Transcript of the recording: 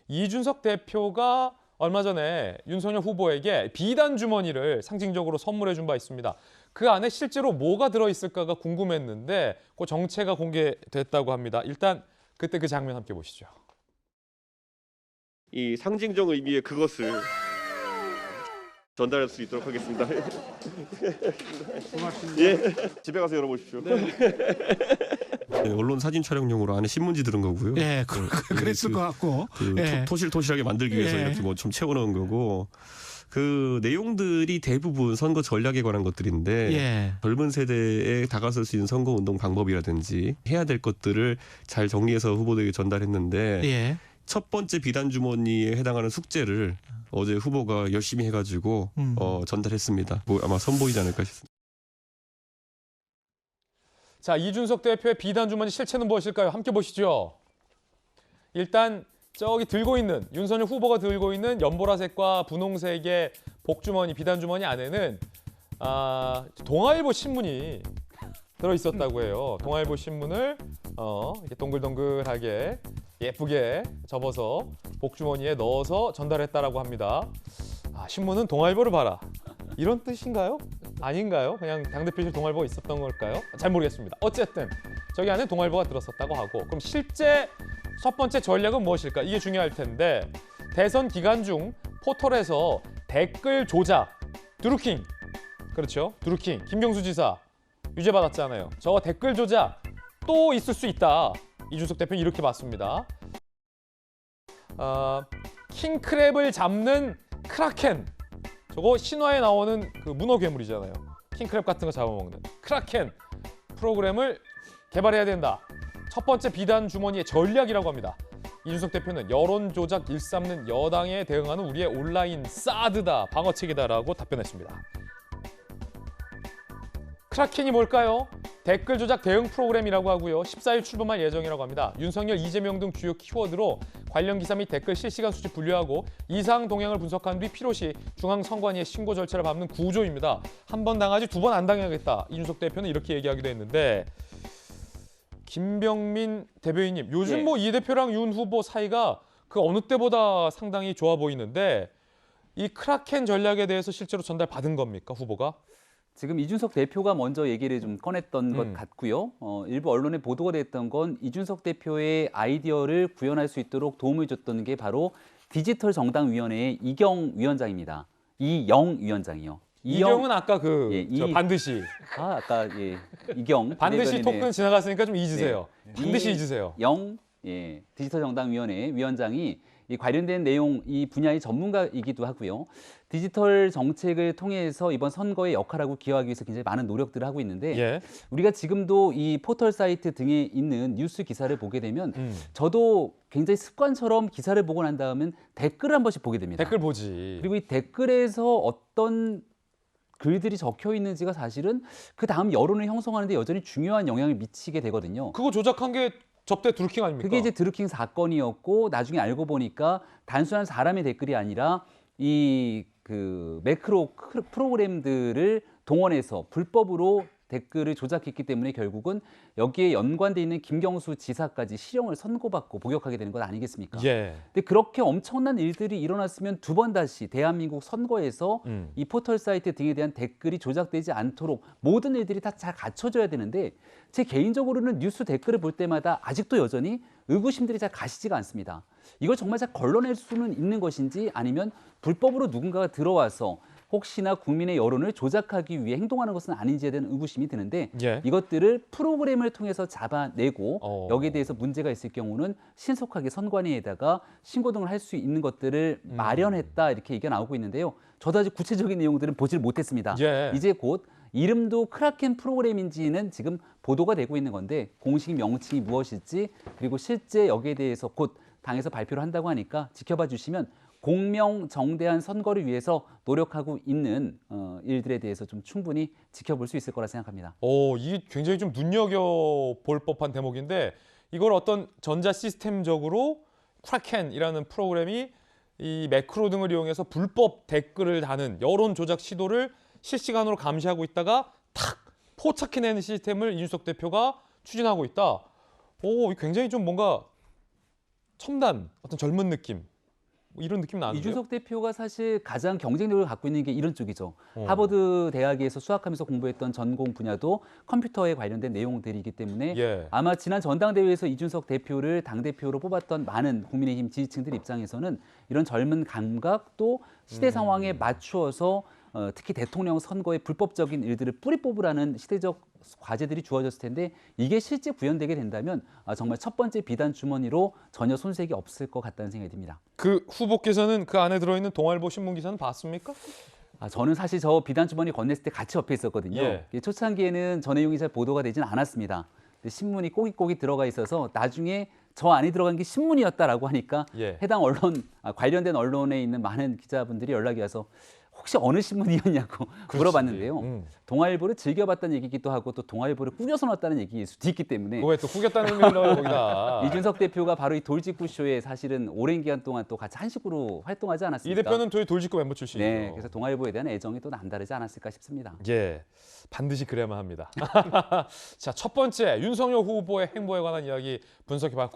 이준석 대표가 얼마 전에 윤석열 후보에게 비단 주머니를 상징적으로 선물해 준 바 있습니다. 그 안에 실제로 뭐가 들어있을까가 궁금했는데 그 정체가 공개됐다고 합니다. 일단 그때 그 장면 함께 보시죠. 이 상징적 의미의 그것을 전달할 수 있도록 하겠습니다. 고맙습니다. 예, 집에 가서 열어보십시오. 네, 언론 사진 촬영용으로 안에 신문지 들은 거고요. 예, 그랬을 것 같고. 예. 토실토실하게 만들기 위해서 예. 이렇게 뭐 좀 채워넣은 거고. 그 내용들이 대부분 선거 전략에 관한 것들인데 예. 젊은 세대에 다가설 수 있는 선거 운동 방법이라든지 해야 될 것들을 잘 정리해서 후보들에게 전달했는데 예. 첫 번째 비단 주머니에 해당하는 숙제를 어제 후보가 열심히 해가지고 전달했습니다. 뭐 아마 선보이지 않을까 싶습니다. 자, 이준석 대표의 비단 주머니 실체는 무엇일까요? 함께 보시죠. 일단 저기 들고 있는 윤석열 후보가 들고 있는 연보라색과 분홍색의 복주머니, 비단 주머니 안에는 동아일보 신문이 들어 있었다고 해요. 동아일보 신문을 이렇게 동글동글하게 예쁘게 접어서 복주머니에 넣어서 전달했다라고 합니다. 신문은 동아일보를 봐라. 이런 뜻인가요? 아닌가요? 그냥 당대표실 동아일보가 있었던 걸까요? 잘 모르겠습니다. 어쨌든 저기 안에 동아일보가 들었었다고 하고, 그럼 실제 첫 번째 전략은 무엇일까? 이게 중요할 텐데, 대선 기간 중 포털에서 댓글 조작, 드루킹, 그렇죠? 드루킹, 김경수 지사 유죄받았잖아요. 저 댓글 조작 또 있을 수 있다. 이준석 대표는 이렇게 봤습니다. 킹크랩을 잡는 크라켄, 저거 신화에 나오는 그 문어 괴물이잖아요. 킹크랩 같은 거 잡아먹는 크라켄 프로그램을 개발해야 된다. 첫 번째 비단 주머니의 전략이라고 합니다. 이준석 대표는 여론 조작 일삼는 여당에 대응하는 우리의 온라인 사드다, 방어책이다라고 답변했습니다. 크라켄이 뭘까요? 댓글 조작 대응 프로그램이라고 하고요. 14일 출범할 예정이라고 합니다. 윤석열, 이재명 등 주요 키워드로 관련 기사 및 댓글 실시간 수집 분류하고 이상 동향을 분석한 뒤 필요시 중앙선관위의 신고 절차를 밟는 구조입니다. 한 번 당하지 두 번 안 당해야겠다. 이준석 대표는 이렇게 얘기하기도 했는데, 김병민 대변인님, 요즘 뭐 이 대표랑 윤 후보 사이가 그 어느 때보다 상당히 좋아 보이는데, 이 크라켄 전략에 대해서 실제로 전달받은 겁니까, 후보가? 지금 이준석 대표가 먼저 얘기를 좀 꺼냈던 것 같고요. 일부 언론에 보도가 됐던 건 이준석 대표의 아이디어를 구현할 수 있도록 도움을 줬던 게 바로 디지털 정당위원회의 이경 위원장입니다. 이영 위원장이요. 이경은 아까 저 반드시 아까 이경 반드시 토큰 지나갔으니까 좀 잊으세요. 반드시 잊으세요. 디지털 정당위원회 위원장이 이 관련된 내용 이 분야의 전문가이기도 하고요. 디지털 정책을 통해서 이번 선거에 역할하고 기여하기 위해서 굉장히 많은 노력들을 하고 있는데 우리가 지금도 이 포털 사이트 등에 있는 뉴스 기사를 보게 되면 저도 굉장히 습관처럼 기사를 보고 난 다음은 댓글을 한 번씩 보게 됩니다. 댓글 보지. 그리고 이 댓글에서 어떤 글들이 적혀 있는지가 사실은 그 다음 여론을 형성하는 데 여전히 중요한 영향을 미치게 되거든요. 그거 조작한 게 접대 드루킹 아닙니까? 그게 이제 드루킹 사건이었고, 나중에 알고 보니까 단순한 사람의 댓글이 아니라 이 그 매크로 프로그램들을 동원해서 불법으로 댓글을 조작했기 때문에 결국은 여기에 연관돼 있는 김경수 지사까지 실형을 선고받고 복역하게 되는 것 아니겠습니까? 근데 그렇게 엄청난 일들이 일어났으면 두 번 다시 대한민국 선거에서 이 포털 사이트 등에 대한 댓글이 조작되지 않도록 모든 일들이 다 잘 갖춰져야 되는데, 제 개인적으로는 뉴스 댓글을 볼 때마다 아직도 여전히 의구심들이 잘 가시지가 않습니다. 이걸 정말 잘 걸러낼 수는 있는 것인지, 아니면 불법으로 누군가가 들어와서 혹시나 국민의 여론을 조작하기 위해 행동하는 것은 아닌지에 대한 의구심이 드는데, 이것들을 프로그램을 통해서 잡아내고 여기에 대해서 문제가 있을 경우는 신속하게 선관위에다가 신고 등을 할 수 있는 것들을 마련했다, 이렇게 얘기가 나오고 있는데요. 저도 아직 구체적인 내용들은 보질 못했습니다. 이제 곧 이름도 크라켄 프로그램인지는 지금 보도가 되고 있는 건데, 공식 명칭이 무엇일지, 그리고 실제 여기에 대해서 곧 당에서 발표를 한다고 하니까 지켜봐 주시면 공명정대한 선거를 위해서 노력하고 있는 일들에 대해서 좀 충분히 지켜볼 수 있을 거라 생각합니다. 이게 굉장히 좀 눈여겨볼 법한 대목인데, 이걸 어떤 전자 시스템적으로 크라켄이라는 프로그램이 이 매크로 등을 이용해서 불법 댓글을 다는 여론 조작 시도를 실시간으로 감시하고 있다가 탁 포착해내는 시스템을 이준석 대표가 추진하고 있다. 굉장히 좀 뭔가 첨단, 어떤 젊은 느낌, 뭐 이런 느낌 나는데요. 이준석 대표가 사실 가장 경쟁력을 갖고 있는 게 이런 쪽이죠. 하버드 대학에서 수학하면서 공부했던 전공 분야도 컴퓨터에 관련된 내용들이기 때문에 예. 아마 지난 전당대회에서 이준석 대표를 당대표로 뽑았던 많은 국민의힘 지지층들 입장에서는 이런 젊은 감각 또 시대 상황에 맞추어서 특히 대통령 선거의 불법적인 일들을 뿌리 뽑으라는 시대적 과제들이 주어졌을 텐데 이게 실제 구현되게 된다면 정말 첫 번째 비단 주머니로 전혀 손색이 없을 것 같다는 생각이 듭니다. 그 후보께서는 그 안에 들어있는 동아일보 신문 기사는 봤습니까? 저는 사실 저 비단 주머니 건넸을 때 같이 옆에 있었거든요. 예. 초창기에는 저 내용이 잘 보도가 되지는 않았습니다. 근데 신문이 꼬깃꼬깃 들어가 있어서 나중에 저 안에 들어간 게 신문이었다라고 하니까 예. 해당 언론 관련된 언론에 있는 많은 기자분들이 연락이 와서 혹시 어느 신문이었냐고 물어봤는데요. 동아일보를 즐겨봤다는 얘기기도 하고 또 동아일보를 꾸겨서 넣었다는 얘기일 수도 있기 때문에 그거에 또 구겼다는 의미를 넣어요 거기다. 이준석 대표가 바로 이 돌직구쇼에 사실은 오랜 기간 동안 또 같이 한식으로 활동하지 이 않았습니까? 대표는 저희 돌직구 멤버 출신이죠. 네, 그래서 동아일보에 대한 애정이 또 남다르지 않았을까 싶습니다. 예, 반드시 그래야만 합니다. 자, 첫 번째 윤석열 후보의 행보에 관한 이야기 분석해봤고요.